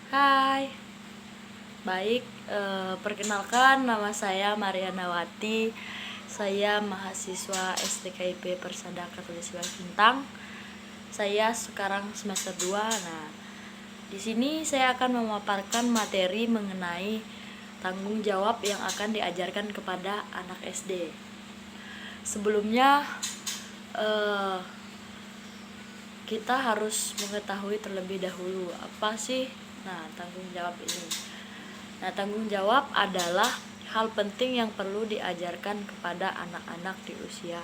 Hai, baik. Perkenalkan, nama saya Marianawati. Saya mahasiswa STKIP Persada Katulistiwa Sintang. Saya sekarang semester 2. Nah, di sini saya akan memaparkan materi mengenai tanggung jawab yang akan diajarkan kepada anak SD. Sebelumnya, eh, kita harus mengetahui terlebih dahulu apa sih tanggung jawab ini. Nah, tanggung jawab adalah hal penting yang perlu diajarkan kepada anak-anak di usia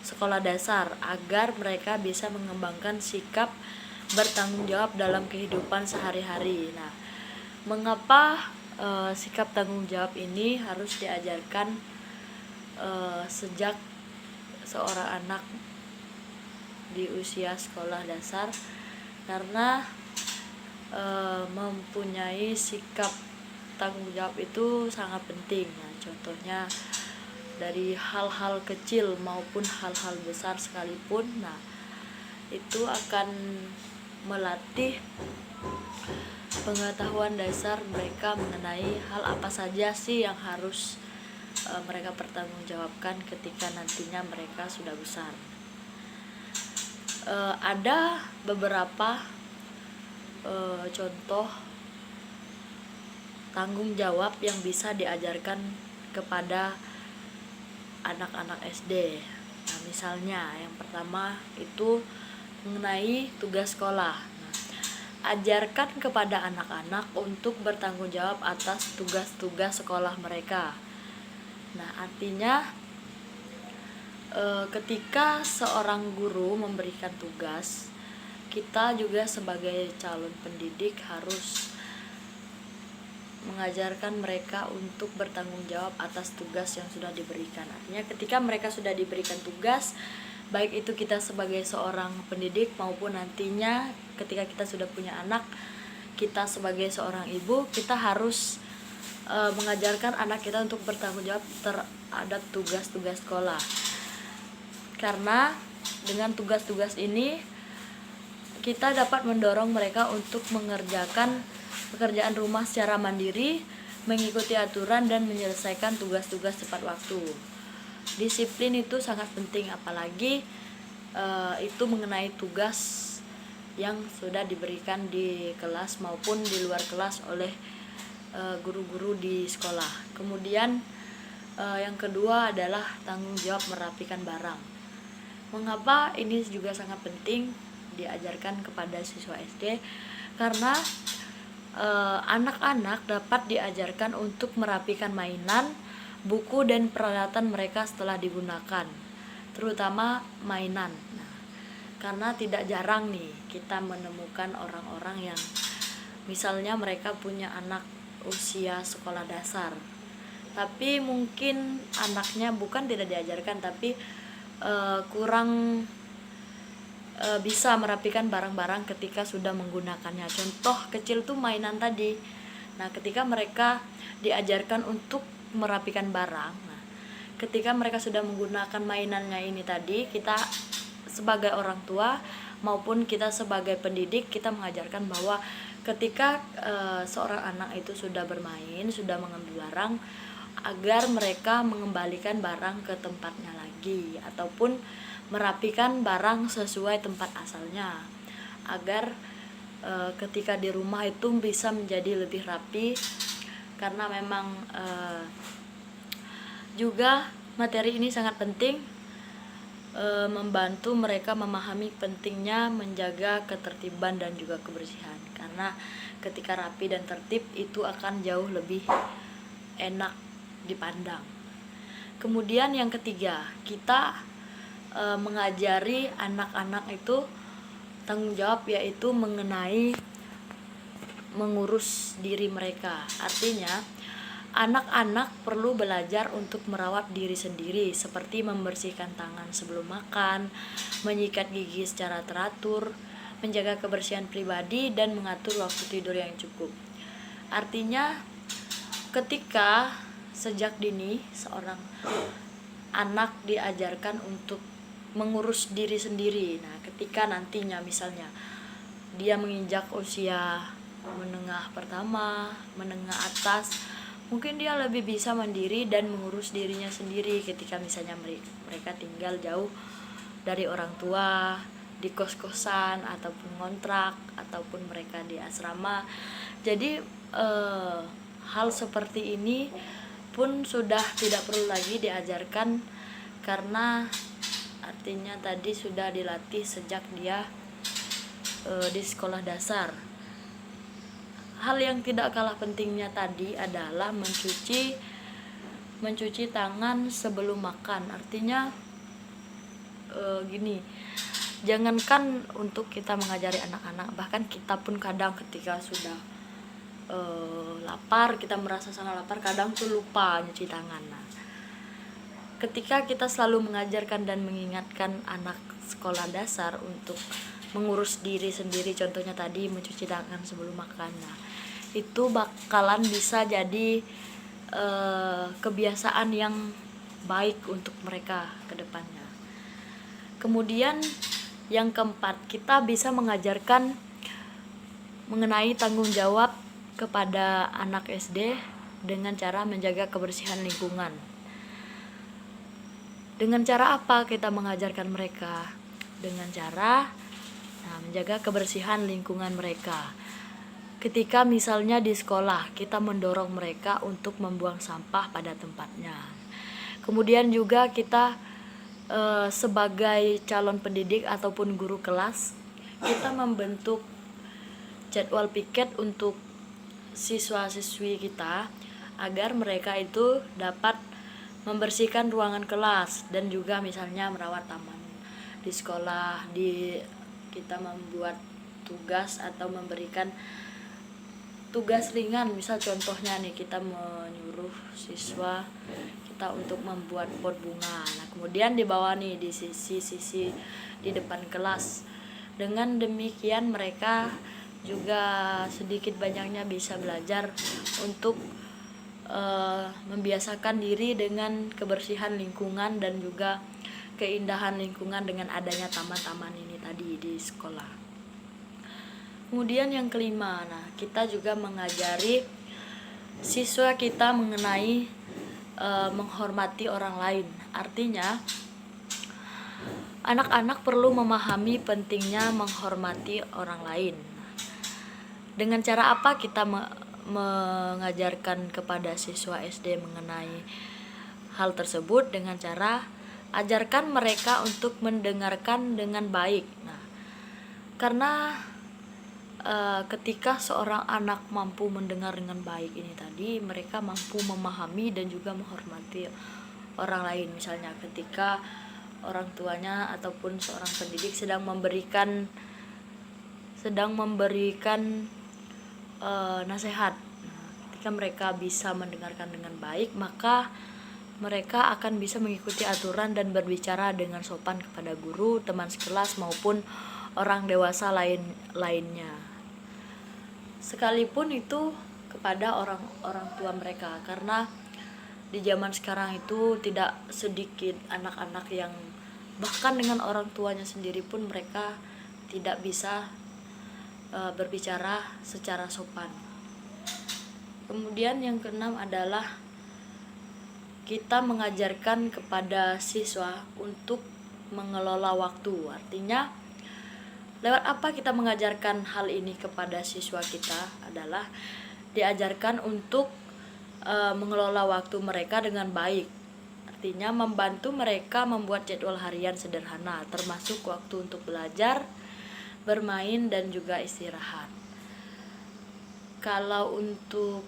sekolah dasar agar mereka bisa mengembangkan sikap bertanggung jawab dalam kehidupan sehari-hari. Nah, mengapa sikap tanggung jawab ini harus diajarkan sejak seorang anak di usia sekolah dasar? Karena mempunyai sikap tanggung jawab itu sangat penting. Nah, contohnya dari hal-hal kecil maupun hal-hal besar sekalipun, itu akan melatih pengetahuan dasar mereka mengenai hal apa saja sih yang harus mereka pertanggungjawabkan ketika nantinya mereka sudah besar. Ada beberapa contoh tanggung jawab yang bisa diajarkan kepada anak-anak SD. Nah, misalnya yang pertama itu mengenai tugas sekolah. Nah, ajarkan kepada anak-anak untuk bertanggung jawab atas tugas-tugas sekolah mereka. Nah, artinya ketika seorang guru memberikan tugas, kita juga sebagai calon pendidik harus mengajarkan mereka untuk bertanggung jawab atas tugas yang sudah diberikan. Artinya ketika mereka sudah diberikan tugas, baik itu kita sebagai seorang pendidik maupun nantinya ketika kita sudah punya anak, kita sebagai seorang ibu, kita harus mengajarkan anak kita untuk bertanggung jawab terhadap tugas-tugas sekolah. Karena dengan tugas-tugas ini kita dapat mendorong mereka untuk mengerjakan pekerjaan rumah secara mandiri, mengikuti aturan dan menyelesaikan tugas-tugas tepat waktu. Disiplin itu sangat penting, apalagi itu mengenai tugas yang sudah diberikan di kelas maupun di luar kelas oleh guru-guru di sekolah. Kemudian yang kedua adalah tanggung jawab merapikan barang. Mengapa ini juga sangat penting diajarkan kepada siswa SD? Karena anak-anak dapat diajarkan untuk merapikan mainan, buku dan peralatan mereka setelah digunakan, terutama mainan. Nah, karena tidak jarang nih kita menemukan orang-orang yang misalnya mereka punya anak usia sekolah dasar, tapi mungkin anaknya bukan tidak diajarkan, tapi kurang bisa merapikan barang-barang ketika sudah menggunakannya. Contoh kecil tuh mainan tadi. Nah, ketika mereka diajarkan untuk merapikan barang, ketika mereka sudah menggunakan mainannya ini tadi, kita sebagai orang tua maupun kita sebagai pendidik, kita mengajarkan bahwa ketika seorang anak itu sudah bermain, sudah mengambil barang, agar mereka mengembalikan barang ke tempatnya lagi ataupun merapikan barang sesuai tempat asalnya, agar ketika di rumah itu bisa menjadi lebih rapi. Karena memang juga materi ini sangat penting, membantu mereka memahami pentingnya menjaga ketertiban dan juga kebersihan. Karena ketika rapi dan tertib itu akan jauh lebih enak dipandang. Kemudian yang ketiga, kita mengajari anak-anak itu tanggung jawab, yaitu mengenai mengurus diri mereka. Artinya anak-anak perlu belajar untuk merawat diri sendiri, seperti membersihkan tangan sebelum makan, menyikat gigi secara teratur, menjaga kebersihan pribadi dan mengatur waktu tidur yang cukup. Artinya ketika sejak dini seorang anak diajarkan untuk mengurus diri sendiri. Nah, ketika nantinya misalnya dia menginjak usia menengah pertama, menengah atas, mungkin dia lebih bisa mandiri dan mengurus dirinya sendiri ketika misalnya mereka tinggal jauh dari orang tua, di kos-kosan ataupun kontrak ataupun mereka di asrama. Jadi hal seperti ini pun sudah tidak perlu lagi diajarkan, karena artinya tadi sudah dilatih sejak dia di sekolah dasar. Hal yang tidak kalah pentingnya tadi adalah mencuci tangan sebelum makan. Artinya gini, jangankan untuk kita mengajari anak-anak, bahkan kita pun kadang ketika sudah lapar, kita merasa sangat lapar, kadang tuh lupa nyuci tangan. Nah, ketika kita selalu mengajarkan dan mengingatkan anak sekolah dasar untuk mengurus diri sendiri, contohnya tadi mencuci tangan sebelum makan, nah itu bakalan bisa jadi kebiasaan yang baik untuk mereka ke depannya. Kemudian yang keempat, kita bisa mengajarkan mengenai tanggung jawab kepada anak SD dengan cara menjaga kebersihan lingkungan. Dengan cara apa kita mengajarkan mereka? Dengan cara menjaga kebersihan lingkungan mereka. Ketika misalnya di sekolah, kita mendorong mereka untuk membuang sampah pada tempatnya. Kemudian juga kita sebagai calon pendidik ataupun guru kelas, kita membentuk jadwal piket untuk siswa-siswi kita agar mereka itu dapat membersihkan ruangan kelas dan juga misalnya merawat taman di sekolah. Kita membuat tugas atau memberikan tugas ringan, misal contohnya nih, kita menyuruh siswa kita untuk membuat pot bunga. Nah, kemudian di bawah nih, di sisi di depan kelas. Dengan demikian mereka juga sedikit banyaknya bisa belajar untuk membiasakan diri dengan kebersihan lingkungan dan juga keindahan lingkungan dengan adanya taman-taman ini tadi di sekolah. Kemudian yang kelima, kita juga mengajari siswa kita mengenai menghormati orang lain. Artinya, anak-anak perlu memahami pentingnya menghormati orang lain. Dengan cara apa kita mengajarkan kepada siswa SD mengenai hal tersebut? Dengan cara ajarkan mereka untuk mendengarkan dengan baik. Nah, karena ketika seorang anak mampu mendengar dengan baik ini tadi, mereka mampu memahami dan juga menghormati orang lain. Misalnya ketika orang tuanya ataupun seorang pendidik sedang memberikan nasihat. Ketika mereka bisa mendengarkan dengan baik, maka mereka akan bisa mengikuti aturan dan berbicara dengan sopan kepada guru, teman sekelas maupun orang dewasa lainnya. Sekalipun itu kepada orang tua mereka, karena di zaman sekarang itu tidak sedikit anak-anak yang bahkan dengan orang tuanya sendiri pun mereka tidak bisa berbicara secara sopan. Kemudian yang keenam adalah kita mengajarkan kepada siswa untuk mengelola waktu. Artinya, lewat apa kita mengajarkan hal ini kepada siswa kita adalah diajarkan untuk mengelola waktu mereka dengan baik. Artinya membantu mereka membuat jadwal harian sederhana, termasuk waktu untuk belajar, bermain, dan juga istirahat. Kalau untuk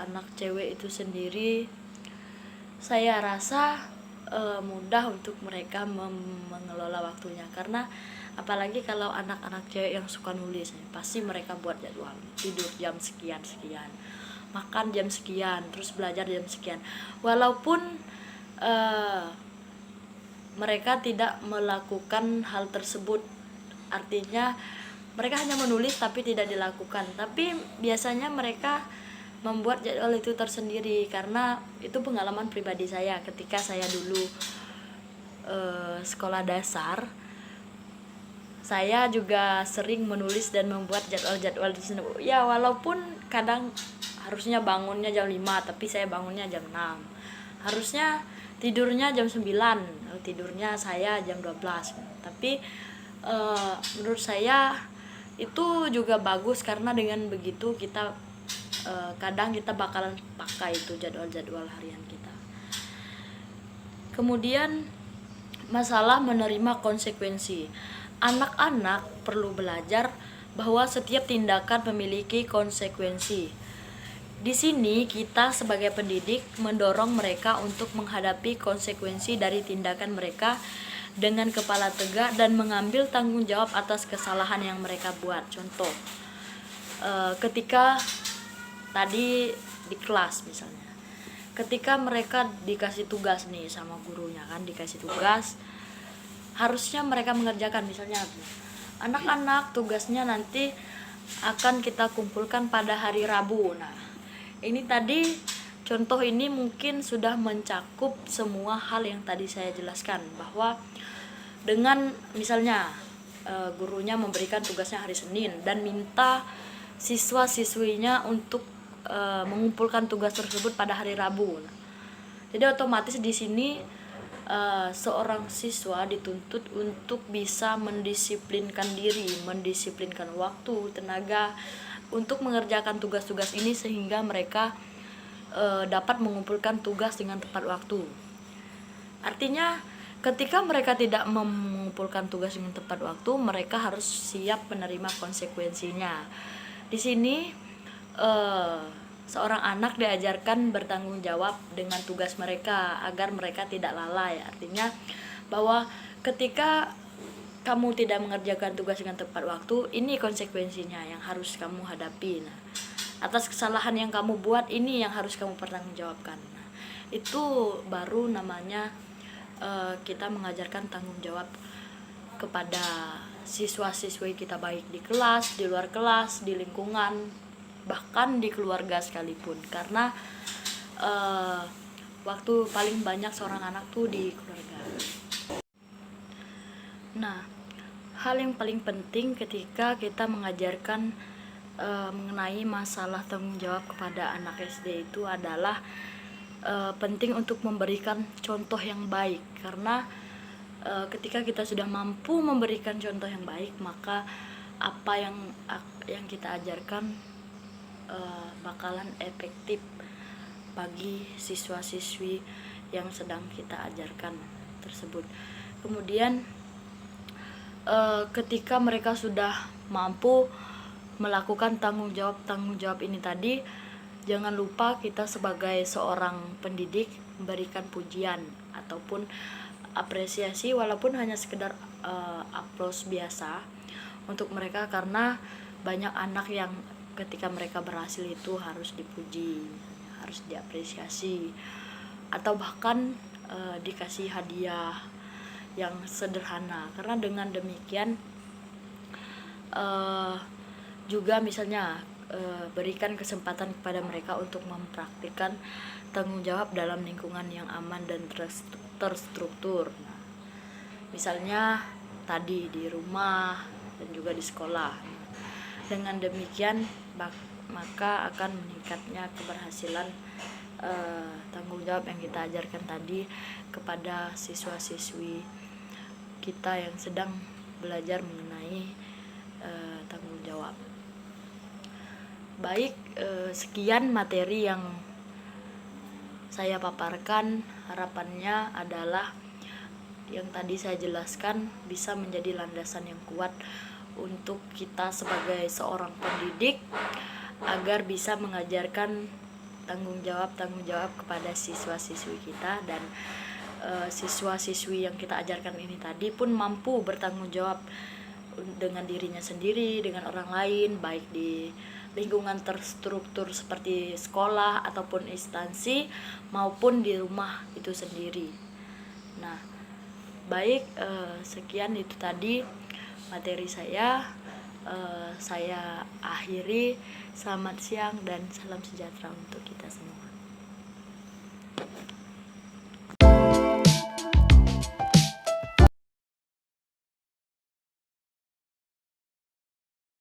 anak cewek itu sendiri, saya rasa mudah untuk mereka mengelola waktunya, karena apalagi kalau anak-anak cewek yang suka nulis, pasti mereka buat jadwal tidur jam sekian, makan jam sekian, terus belajar jam sekian. Walaupun mereka tidak melakukan hal tersebut, artinya mereka hanya menulis tapi tidak dilakukan, tapi biasanya mereka membuat jadwal itu tersendiri. Karena itu pengalaman pribadi saya ketika saya dulu sekolah dasar. saya juga sering menulis dan membuat jadwal-jadwal di sini. Ya walaupun kadang harusnya bangunnya jam 5 tapi saya bangunnya jam 6. Harusnya tidurnya jam 9, tidurnya saya jam 12. Tapi menurut saya itu juga bagus karena dengan begitu kita kadang kita bakalan pakai itu jadwal-jadwal harian kita. Kemudian masalah menerima konsekuensi. Anak-anak perlu belajar bahwa setiap tindakan memiliki konsekuensi. Di sini kita sebagai pendidik mendorong mereka untuk menghadapi konsekuensi dari tindakan mereka dengan kepala tegak dan mengambil tanggung jawab atas kesalahan yang mereka buat. Contoh, ketika tadi di kelas misalnya, ketika mereka dikasih tugas nih sama gurunya kan, dikasih tugas, harusnya mereka mengerjakan. Misalnya anak-anak tugasnya nanti akan kita kumpulkan pada hari Rabu. Nah, ini tadi contoh ini mungkin sudah mencakup semua hal yang tadi saya jelaskan, bahwa dengan misalnya gurunya memberikan tugasnya hari Senin dan minta siswa-siswinya untuk mengumpulkan tugas tersebut pada hari Rabu. Nah, jadi otomatis di sini seorang siswa dituntut untuk bisa mendisiplinkan diri, mendisiplinkan waktu, tenaga untuk mengerjakan tugas-tugas ini sehingga mereka dapat mengumpulkan tugas dengan tepat waktu. Artinya ketika mereka tidak mengumpulkan tugas dengan tepat waktu, mereka harus siap menerima konsekuensinya. Di sini seorang anak diajarkan bertanggung jawab dengan tugas mereka agar mereka tidak lalai. Artinya bahwa ketika kamu tidak mengerjakan tugas dengan tepat waktu, ini konsekuensinya yang harus kamu hadapi. Nah, atas kesalahan yang kamu buat, ini yang harus kamu pertanggungjawabkan. Nah, itu baru namanya kita mengajarkan tanggung jawab kepada siswa-siswi kita, baik di kelas, di luar kelas, di lingkungan, bahkan di keluarga sekalipun. Karena waktu paling banyak seorang anak tuh di keluarga. Nah, hal yang paling penting ketika kita mengajarkan mengenai masalah tanggung jawab kepada anak SD itu adalah penting untuk memberikan contoh yang baik. Karena ketika kita sudah mampu memberikan contoh yang baik, maka apa yang kita ajarkan bakalan efektif bagi siswa-siswi yang sedang kita ajarkan tersebut. Kemudian ketika mereka sudah mampu melakukan tanggung jawab ini tadi, jangan lupa kita sebagai seorang pendidik memberikan pujian ataupun apresiasi, walaupun hanya sekedar aplaus biasa untuk mereka, karena banyak anak yang ketika mereka berhasil itu harus dipuji, harus diapresiasi, atau bahkan dikasih hadiah yang sederhana. Karena dengan demikian juga misalnya berikan kesempatan kepada mereka untuk mempraktikkan tanggung jawab dalam lingkungan yang aman dan terstruktur. Nah, misalnya tadi di rumah dan juga di sekolah. Dengan demikian maka akan meningkatnya keberhasilan tanggung jawab yang kita ajarkan tadi kepada siswa-siswi kita yang sedang belajar mengenai tanggung jawab. Baik, sekian materi yang saya paparkan. Harapannya adalah yang tadi saya jelaskan bisa menjadi landasan yang kuat untuk kita sebagai seorang pendidik agar bisa mengajarkan tanggung jawab kepada siswa-siswi kita, dan siswa-siswi yang kita ajarkan ini tadi pun mampu bertanggung jawab dengan dirinya sendiri, dengan orang lain, baik di lingkungan terstruktur seperti sekolah ataupun instansi maupun di rumah itu sendiri. Nah, baik, sekian itu tadi materi saya. Saya akhiri. Selamat siang dan salam sejahtera untuk kita semua.